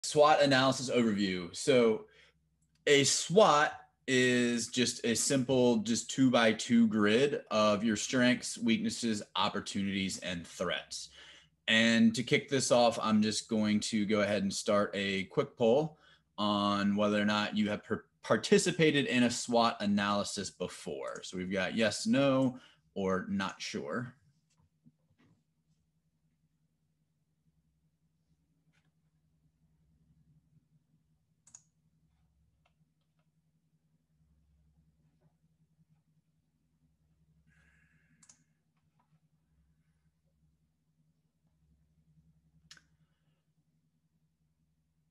SWOT analysis overview. So a SWOT is just a simple, just 2x2 grid of your strengths, weaknesses, opportunities, and threats. And to kick this off, I'm just going to go ahead and start a quick poll on whether or not you have participated in a SWOT analysis before. So we've got yes, no, or not sure.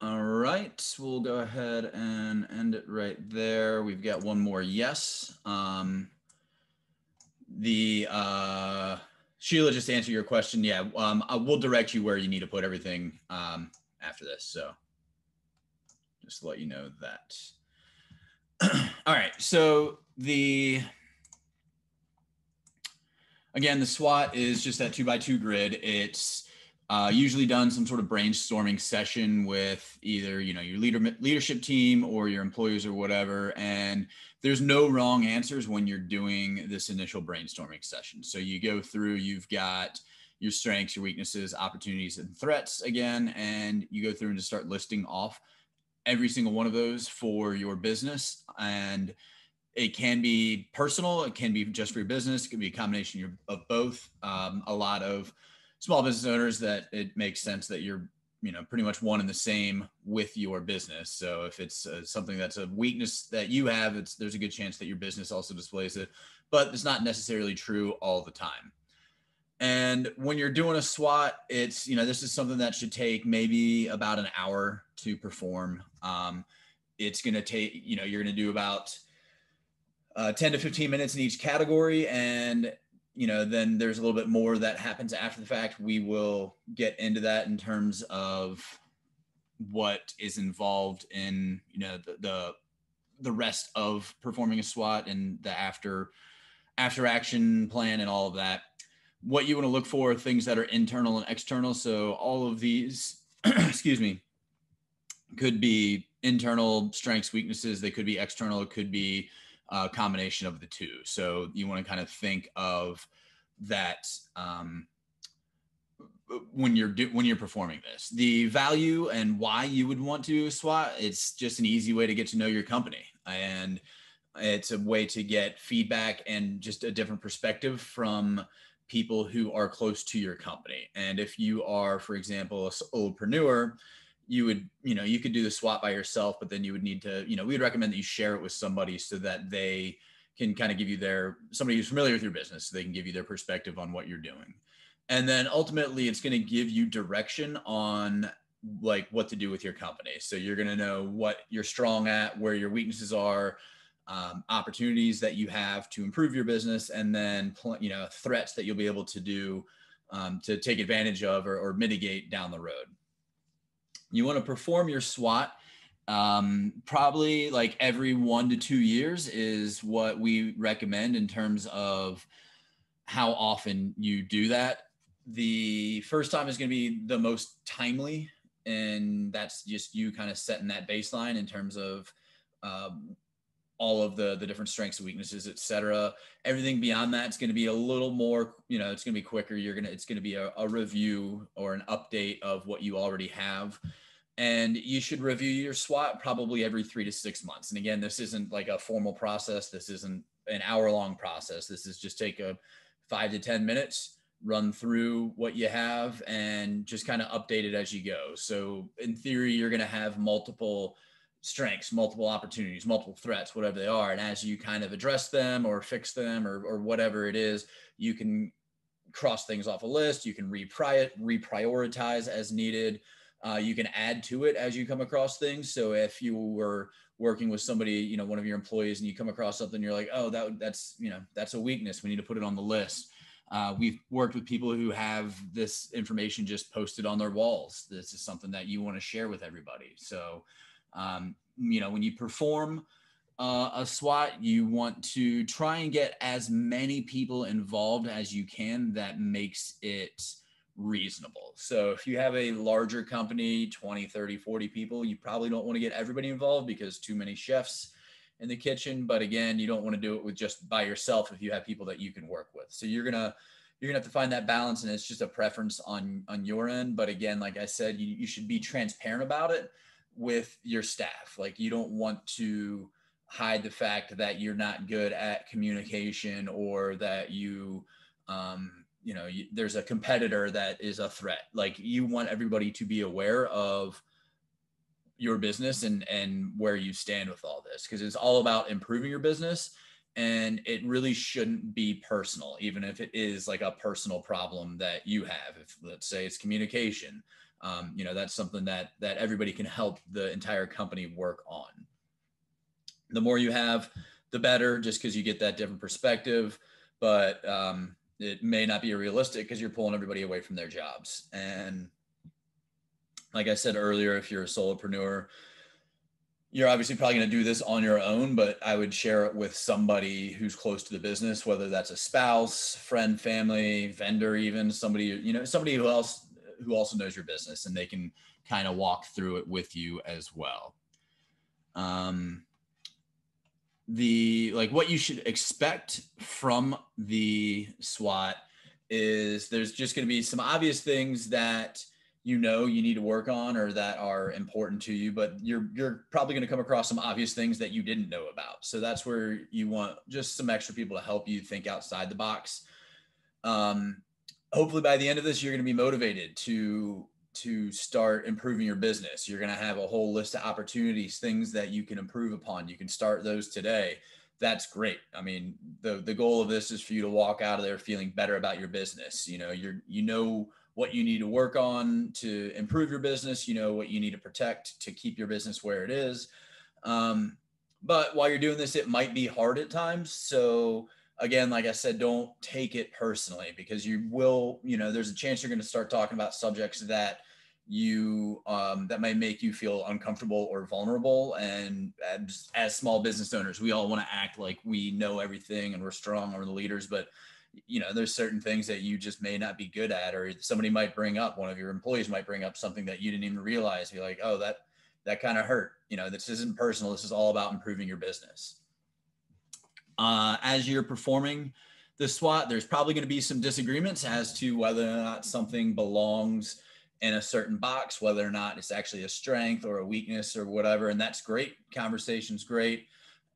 All right, we'll go ahead and end it right there. We've got one more yes. Sheila, just to answer your question, yeah, I will direct you where you need to put everything after this. So just to let you know that. All right, so again, the SWOT is just that 2x2 grid. It's usually done some sort of brainstorming session with either your leadership team or your employees or whatever. And there's no wrong answers when you're doing this initial brainstorming session. So you go through, you've got your strengths, your weaknesses, opportunities, and threats again, and you go through and just start listing off every single one of those for your business. And it can be personal, it can be just for your business, it can be a combination of both. A lot of small business owners that it makes sense that you're pretty much one and the same with your business. So if it's something that's a weakness that you have, there's a good chance that your business also displays it, but it's not necessarily true all the time. And when you're doing a SWOT, it's this is something that should take maybe about an hour to perform. It's going to take you're going to do about 10 to 15 minutes in each category. And, then there's a little bit more that happens after the fact. We will get into that in terms of what is involved in, the rest of performing a SWOT and the after action plan and all of that. What you want to look for, things that are internal and external. So all of these, excuse me, could be internal strengths, weaknesses. They could be external. It could be a combination of the two. So you want to kind of think of that when you're performing this. The value and why you would want to do a SWOT, it's just an easy way to get to know your company. And it's a way to get feedback and just a different perspective from people who are close to your company. And if you are, for example, a solopreneur, you could do the SWOT by yourself, but then you would need to, we would recommend that you share it with somebody so that they can kind of give you somebody who's familiar with your business, so they can give you their perspective on what you're doing. And then ultimately it's going to give you direction on like what to do with your company. So you're going to know what you're strong at, where your weaknesses are, opportunities that you have to improve your business, and then, threats that you'll be able to do to take advantage of or mitigate down the road. You want to perform your SWOT probably like every 1 to 2 years is what we recommend in terms of how often you do that. The first time is going to be the most timely, and that's just you kind of setting that baseline in terms of all of the different strengths and weaknesses, et cetera. Everything beyond that, it's going to be a little more, it's going to be quicker. It's going to be a review or an update of what you already have. And you should review your SWOT probably every 3 to 6 months. And again, this isn't like a formal process. This isn't an hour-long process. This is just take a 5 to 10 minutes, run through what you have, and just kind of update it as you go. So in theory, you're going to have multiple strengths, multiple opportunities, multiple threats, whatever they are. And as you kind of address them or fix them or whatever it is, you can cross things off a list. You can reprioritize as needed. You can add to it as you come across things. So if you were working with somebody, one of your employees, and you come across something, you're like, oh, that's a weakness. We need to put it on the list. We've worked with people who have this information just posted on their walls. This is something that you want to share with everybody. So, when you perform a SWOT, you want to try and get as many people involved as you can. That makes it reasonable. So if you have a larger company, 20, 30, 40 people, you probably don't want to get everybody involved because too many chefs in the kitchen. But again, you don't want to do it with just by yourself if you have people that you can work with. So you're gonna have to find that balance, and it's just a preference on your end. But again, like I said, you should be transparent about it with your staff. Like, you don't want to hide the fact that you're not good at communication, or that there's a competitor that is a threat. Like, you want everybody to be aware of your business and where you stand with all this, because it's all about improving your business, and it really shouldn't be personal, even if it is like a personal problem that you have. If, let's say, it's communication, that's something that everybody can help the entire company work on. The more you have, the better, just because you get that different perspective. But it may not be realistic because you're pulling everybody away from their jobs. And like I said earlier, if you're a solopreneur, you're obviously probably going to do this on your own, but I would share it with somebody who's close to the business, whether that's a spouse, friend, family, vendor, even somebody who also knows your business, and they can kind of walk through it with you as well. What you should expect from the SWOT is there's just going to be some obvious things that you need to work on, or that are important to you, but you're probably going to come across some obvious things that you didn't know about. So that's where you want just some extra people to help you think outside the box. Hopefully by the end of this, you're going to be motivated to start improving your business. You're going to have a whole list of opportunities, things that you can improve upon. You can start those today. That's great. I mean, the goal of this is for you to walk out of there feeling better about your business. You know what you need to work on to improve your business, what you need to protect to keep your business where it is. But while you're doing this, it might be hard at times. So again, like I said, don't take it personally, because you will, there's a chance you're going to start talking about subjects that that might make you feel uncomfortable or vulnerable. And as small business owners, we all want to act like we know everything and we're strong, or the leaders, but there's certain things that you just may not be good at, or somebody might bring up, one of your employees might bring up something that you didn't even realize. You're like, oh, that kind of hurt. This isn't personal. This is all about improving your business. As you're performing the SWOT, there's probably going to be some disagreements as to whether or not something belongs in a certain box, whether or not it's actually a strength or a weakness or whatever. And that's great. Conversation's great.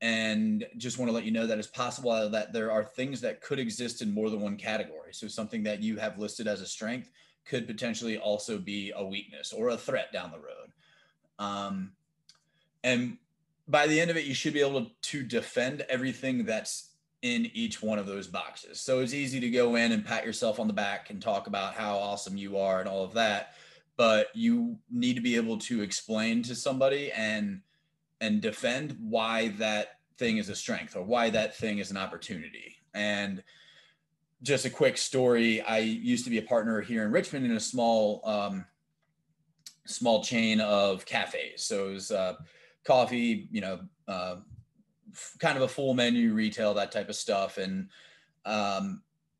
And just want to let you know that it's possible that there are things that could exist in more than one category. So something that you have listed as a strength could potentially also be a weakness or a threat down the road. And by the end of it, you should be able to defend everything that's in each one of those boxes. So it's easy to go in and pat yourself on the back and talk about how awesome you are and all of that. But you need to be able to explain to somebody and defend why that thing is a strength, or why that thing is an opportunity. And just a quick story. I used to be a partner here in Richmond in a small chain of cafes. So it was coffee, kind of a full menu, retail, that type of stuff. And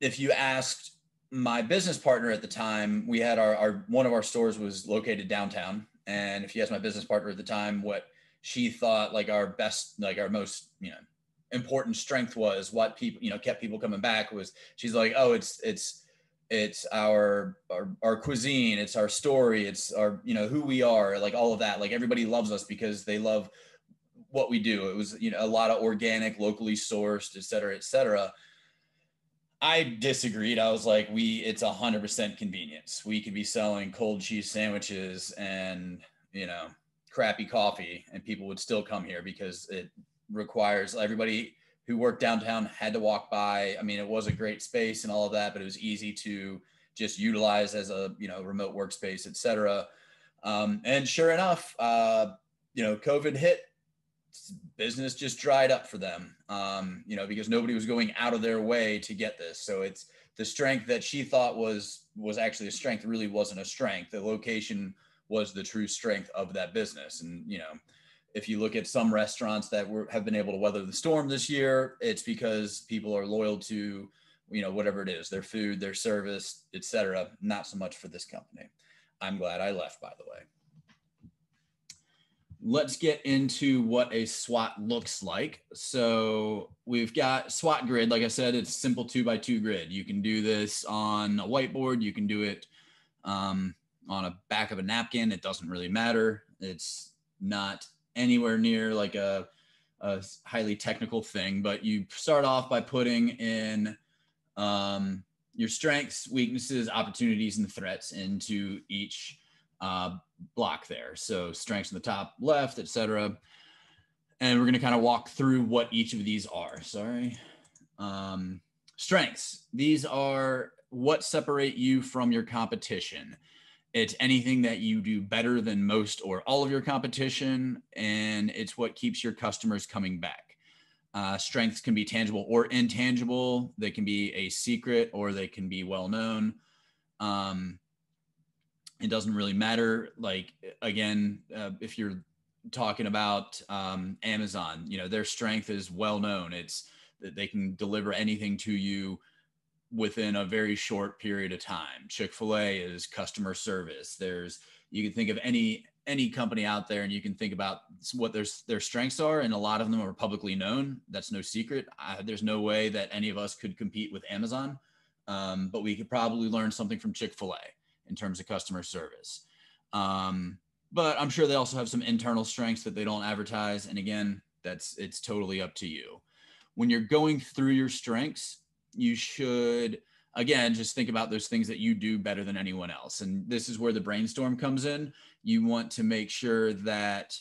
if you asked my business partner at the time, we had one of our stores was located downtown. And if you asked my business partner at the time what she thought our most, important strength was, what people, kept people coming back, was, she's like, oh, it's our cuisine, it's our story, it's our, who we are, like all of that. Like, everybody loves us because they love what we do. It was, a lot of organic, locally sourced, et cetera, et cetera. I disagreed. I was like, it's 100% convenience. We could be selling cold cheese sandwiches and, crappy coffee, and people would still come here because it requires, everybody who worked downtown had to walk by. I mean, it was a great space and all of that, but it was easy to just utilize as a, remote workspace, et cetera. And sure enough, COVID hit, business just dried up for them, because nobody was going out of their way to get this. So it's the strength that she thought was actually a strength really wasn't a strength. The location was the true strength of that business. And, if you look at some restaurants that have been able to weather the storm this year, it's because people are loyal to whatever it is, their food, their service, etc. Not so much for this company. I'm glad I left, by the way. Let's get into what a SWOT looks like. So we've got SWOT Grid. Like I said, it's simple 2x2 grid. You can do this on a whiteboard. You can do it on a back of a napkin. It doesn't really matter. It's not anywhere near like a highly technical thing, but you start off by putting in your strengths, weaknesses, opportunities, and threats into each block there. So strengths in the top left, etc. And we're going to kind of walk through what each of these are. Strengths. These are what separate you from your competition. It's anything that you do better than most or all of your competition, and it's what keeps your customers coming back. Strengths can be tangible or intangible. They can be a secret or they can be well known. It doesn't really matter. Like, again, if you're talking about Amazon, their strength is well known. It's that they can deliver anything to you within a very short period of time. Chick-fil-A is customer service. You can think of any company out there and you can think about what their strengths are, and a lot of them are publicly known. That's no secret. There's no way that any of us could compete with Amazon, but we could probably learn something from Chick-fil-A in terms of customer service. But I'm sure they also have some internal strengths that they don't advertise. And again, it's totally up to you. When you're going through your strengths, you should, again, just think about those things that you do better than anyone else. And this is where the brainstorm comes in. You want to make sure that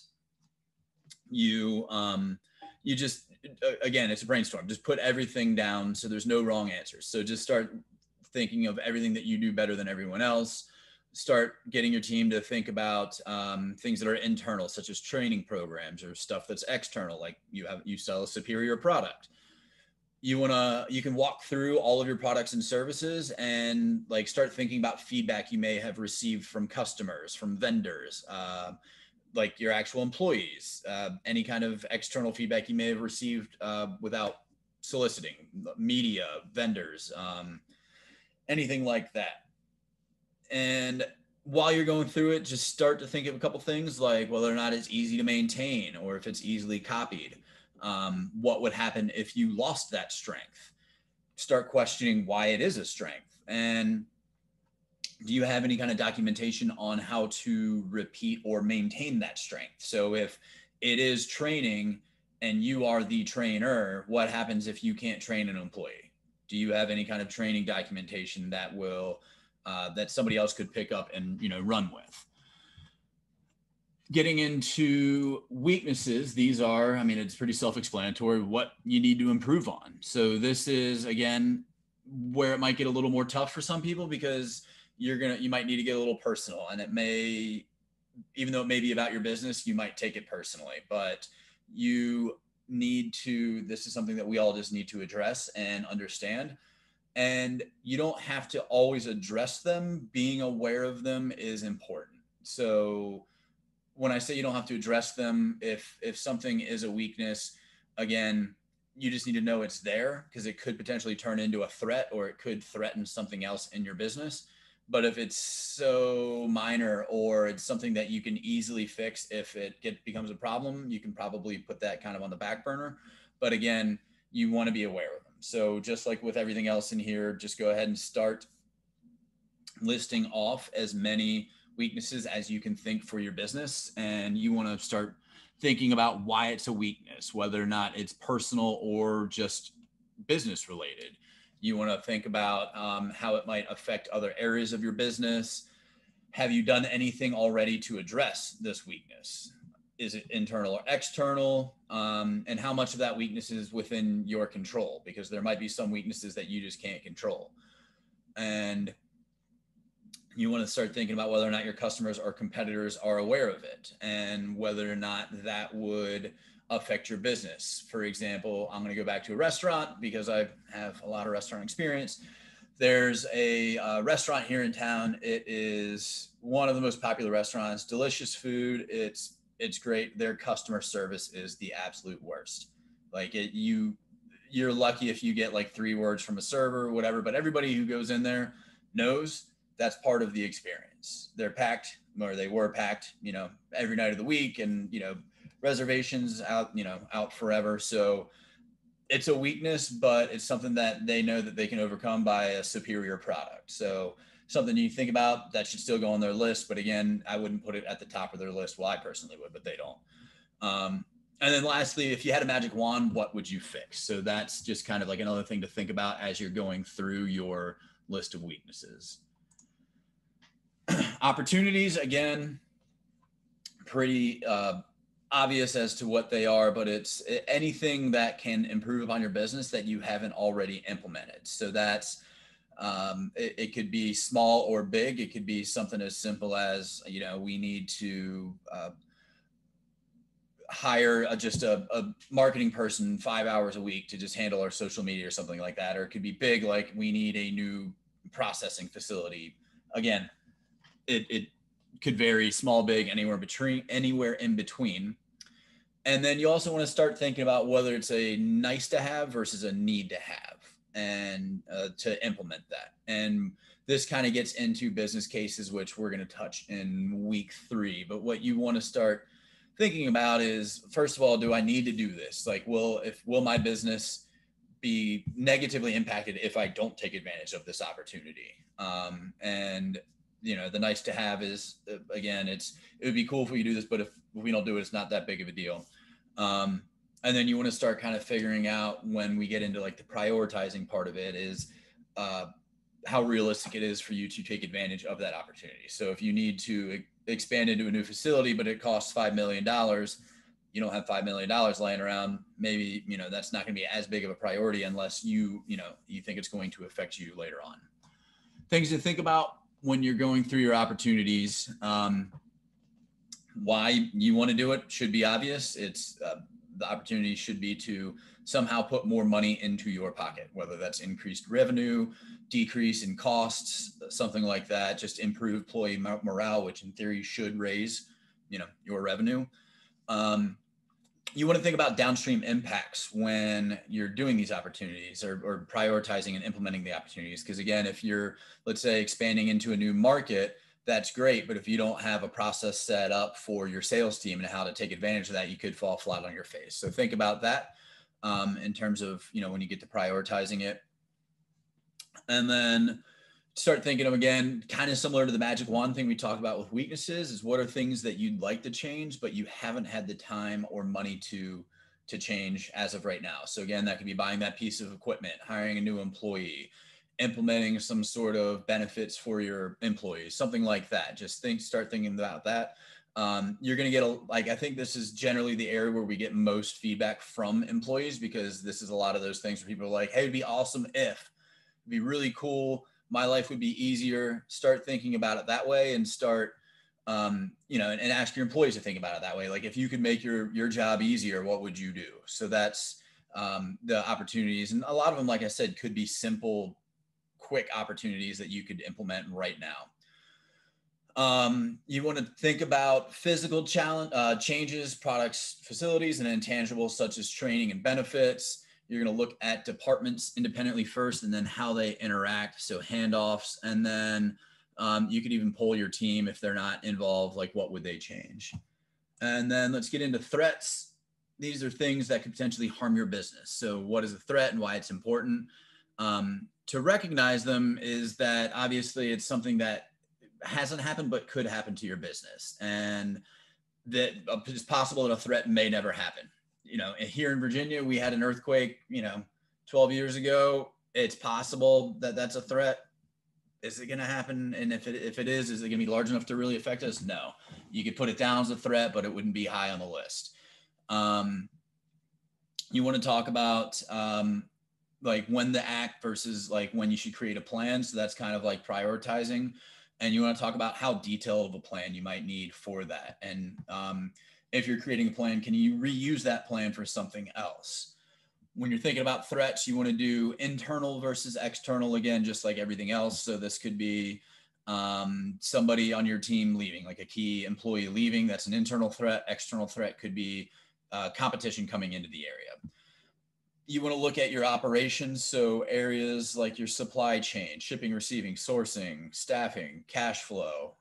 you just, again, it's a brainstorm. Just put everything down so there's no wrong answers. So just start thinking of everything that you do better than everyone else. Start getting your team to think about things that are internal, such as training programs, or stuff that's external, like you sell a superior product. You can walk through all of your products and services and like start thinking about feedback you may have received from customers, from vendors, like your actual employees, any kind of external feedback you may have received without soliciting, media, vendors, anything like that. And while you're going through it, just start to think of a couple things like whether or not it's easy to maintain or if it's easily copied. What would happen if you lost that strength? Start questioning why it is a strength. And do you have any kind of documentation on how to repeat or maintain that strength? So if it is training and you are the trainer, what happens if you can't train an employee? Do you have any kind of training documentation that will that somebody else could pick up and run with? Getting into weaknesses, these are, it's pretty self-explanatory what you need to improve on. So this is, again, where it might get a little more tough for some people, because you might need to get a little personal, and even though it may be about your business, you might take it personally, but this is something that we all just need to address and understand. And you don't have to always address them. Being aware of them is important. So when I say you don't have to address them, if something is a weakness, again, you just need to know it's there, because it could potentially turn into a threat, or it could threaten something else in your business. But if it's so minor, or it's something that you can easily fix, if it becomes a problem, you can probably put that kind of on the back burner. But again, you want to be aware of them. So just like with everything else in here, just go ahead and start listing off as many weaknesses as you can think for your business. And you want to start thinking about why it's a weakness, whether or not it's personal or just business related. You want to think about how it might affect other areas of your business. Have you done anything already to address this weakness? Is it internal or external? And how much of that weakness is within your control? Because there might be some weaknesses that you just can't control. And you want to start thinking about whether or not your customers or competitors are aware of it, and whether or not that would affect your business. For example, I'm going to go back to a restaurant because I have a lot of restaurant experience. There's a restaurant here in town. It is one of the most popular restaurants, delicious food. It's great. Their customer service is the absolute worst. Like you you're lucky if you get like 3 words from a server or whatever, but everybody who goes in there knows that's part of the experience. They're packed, or they were packed, every night of the week, and, reservations out, out forever. So it's a weakness, but it's something that they know that they can overcome by a superior product. So something you think about that should still go on their list. But again, I wouldn't put it at the top of their list. Well, I personally would, but they don't. And then lastly, if you had a magic wand, what would you fix? So that's just kind of like another thing to think about as you're going through your list of weaknesses. Opportunities, again, pretty obvious as to what they are, but it's anything that can improve upon your business that you haven't already implemented. So that's it could be small or big. It could be something as simple as, we need to hire just a marketing person 5 hours a week to just handle our social media or something like that. Or it could be big, like we need a new processing facility. Again, it could vary, small, big, anywhere in between. And then you also want to start thinking about whether it's a nice to have versus a need to have, and to implement that. And this kind of gets into business cases, which we're going to touch in week 3. But what you want to start thinking about is, first of all, do I need to do this? Like, will my business be negatively impacted if I don't take advantage of this opportunity? And the nice to have is, again, it would be cool if we do this, but if we don't do it, it's not that big of a deal. And then you want to start kind of figuring out, when we get into like the prioritizing part of it, is how realistic it is for you to take advantage of that opportunity. So if you need to expand into a new facility, but it costs $5 million, you don't have $5 million laying around. Maybe, that's not going to be as big of a priority unless you think it's going to affect you later on. Things to think about when you're going through your opportunities. Why you want to do it should be obvious. It's the opportunity should be to somehow put more money into your pocket, whether that's increased revenue, decrease in costs, something like that, just improve employee morale, which in theory should raise, your revenue. You want to think about downstream impacts when you're doing these opportunities, or prioritizing and implementing the opportunities. Because again, if you're, let's say, expanding into a new market, that's great. But if you don't have a process set up for your sales team and how to take advantage of that, you could fall flat on your face. So think about that in terms of, when you get to prioritizing it. And then start thinking of, again, kind of similar to the magic wand thing we talked about with weaknesses, is what are things that you'd like to change, but you haven't had the time or money to change as of right now. So again, that could be buying that piece of equipment, hiring a new employee, implementing some sort of benefits for your employees, something like that. Just start thinking about that. You're going to get I think this is generally the area where we get most feedback from employees, because this is a lot of those things where people are like, hey, it'd be awesome if, it'd be really cool, my life would be easier. Start thinking about it that way, and start, and ask your employees to think about it that way. Like, if you could make your job easier, what would you do? So that's the opportunities. And a lot of them, like I said, could be simple, quick opportunities that you could implement right now. You want to think about physical changes, products, facilities, and intangibles such as training and benefits. You're going to look at departments independently first, and then how they interact. So handoffs, and then you could even poll your team if they're not involved, like what would they change? And then let's get into threats. These are things that could potentially harm your business. So what is a threat and why it's important? To recognize them is that obviously it's something that hasn't happened but could happen to your business, and that it's possible that a threat may never happen. Here in Virginia, we had an earthquake, 12 years ago. It's possible that that's a threat. Is it going to happen? And if it is it going to be large enough to really affect us? No. You could put it down as a threat, but it wouldn't be high on the list. You want to talk about like when to act versus like when you should create a plan. So that's kind of like prioritizing. And you want to talk about how detailed of a plan you might need for that. And if you're creating a plan, can you reuse that plan for something else? When you're thinking about threats, you want to do internal versus external, again, just like everything else. So this could be somebody on your team leaving, like a key employee leaving. That's an internal threat. External threat could be competition coming into the area. You want to look at your operations. So areas like your supply chain, shipping, receiving, sourcing, staffing, cash flow.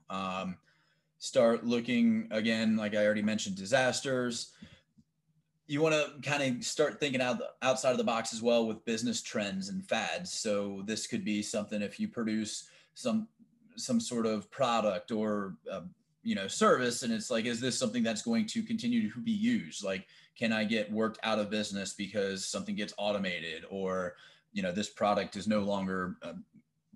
Start looking again, like I already mentioned, disasters. You want to kind of start thinking outside of the box as well with business trends and fads. So this could be something if you produce some sort of product or service, and it's like, is this something that's going to continue to be used? Like, can I get worked out of business because something gets automated, or this product is no longer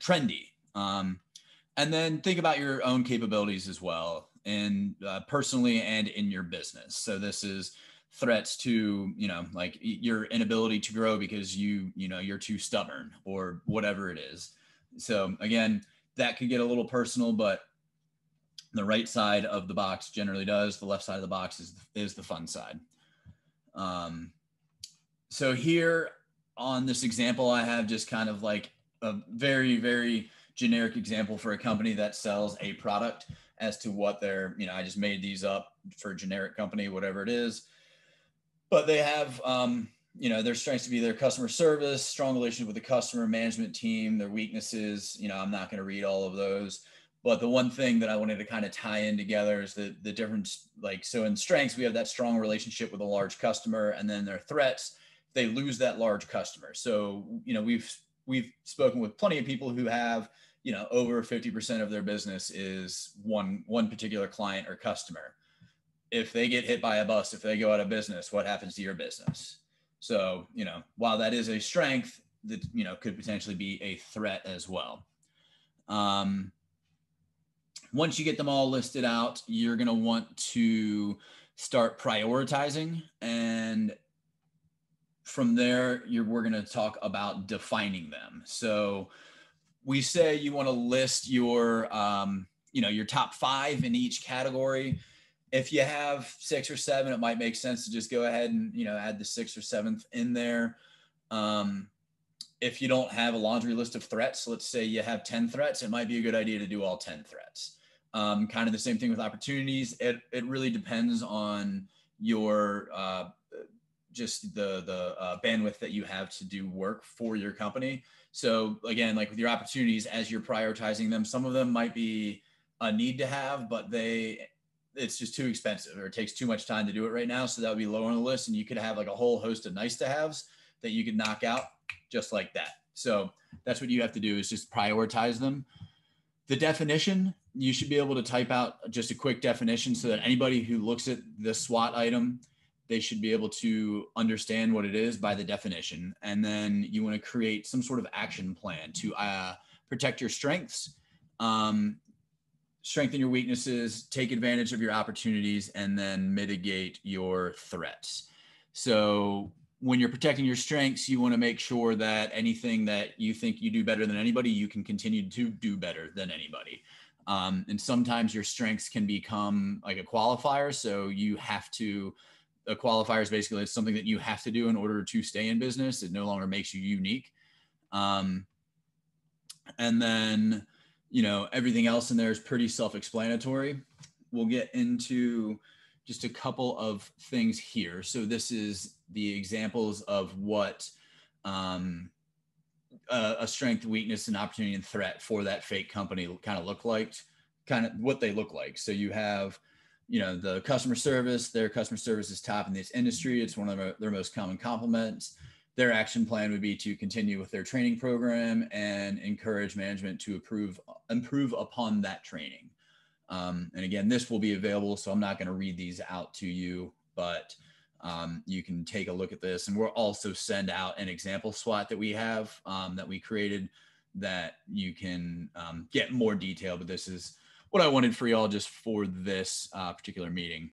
trendy? And then think about your own capabilities as well, and personally and in your business. So this is threats to like your inability to grow because you're too stubborn or whatever it is. So again, that could get a little personal, but the right side of the box generally does. The left side of the box is the fun side. So here on this example, I have just kind of like a very, very generic example for a company that sells a product as to what they're, I just made these up for a generic company, whatever it is. But they have, their strengths to be their customer service, strong relationship with the customer, management team, their weaknesses. I'm not going to read all of those. But the one thing that I wanted to kind of tie in together is the difference. Like, so in strengths, we have that strong relationship with a large customer, and then their threats, they lose that large customer. So, we've spoken with plenty of people who have, over 50% of their business is one particular client or customer. If they get hit by a bus, if they go out of business, what happens to your business? So, while that is a strength, that, could potentially be a threat as well. Once you get them all listed out, you're going to want to start prioritizing. And from there, we're going to talk about defining them. So we say you want to list your, your top 5 in each category. If you have 6 or 7, it might make sense to just go ahead and, add the 6th or 7th in there. If you don't have a laundry list of threats, let's say you have 10 threats, it might be a good idea to do all 10 threats. Kind of the same thing with opportunities. It really depends on your just the bandwidth that you have to do work for your company. So again, like with your opportunities, as you're prioritizing them, some of them might be a need to have, but it's just too expensive, or it takes too much time to do it right now. So that would be lower on the list, and you could have like a whole host of nice to haves that you could knock out just like that. So that's what you have to do, is just prioritize them. The definition, you should be able to type out just a quick definition so that anybody who looks at the SWOT item, they should be able to understand what it is by the definition. And then you want to create some sort of action plan to protect your strengths, strengthen your weaknesses, take advantage of your opportunities, and then mitigate your threats. So when you're protecting your strengths, you want to make sure that anything that you think you do better than anybody, you can continue to do better than anybody. And sometimes your strengths can become like a qualifier. So a qualifier is basically something that you have to do in order to stay in business. It no longer makes you unique. And then, everything else in there is pretty self-explanatory. We'll get into just a couple of things here. So this is the examples of what a strength, weakness, and opportunity and threat for that fake company kind of look like, kind of what they look like. So you have, the customer service. Their customer service is top in this industry. It's one of their most common compliments. Their action plan would be to continue with their training program and encourage management to improve upon that training. And again, this will be available, so I'm not going to read these out to you, but you can take a look at this. And we'll also send out an example SWOT that we have that we created that you can get more detail. But this is what I wanted for y'all just for this particular meeting.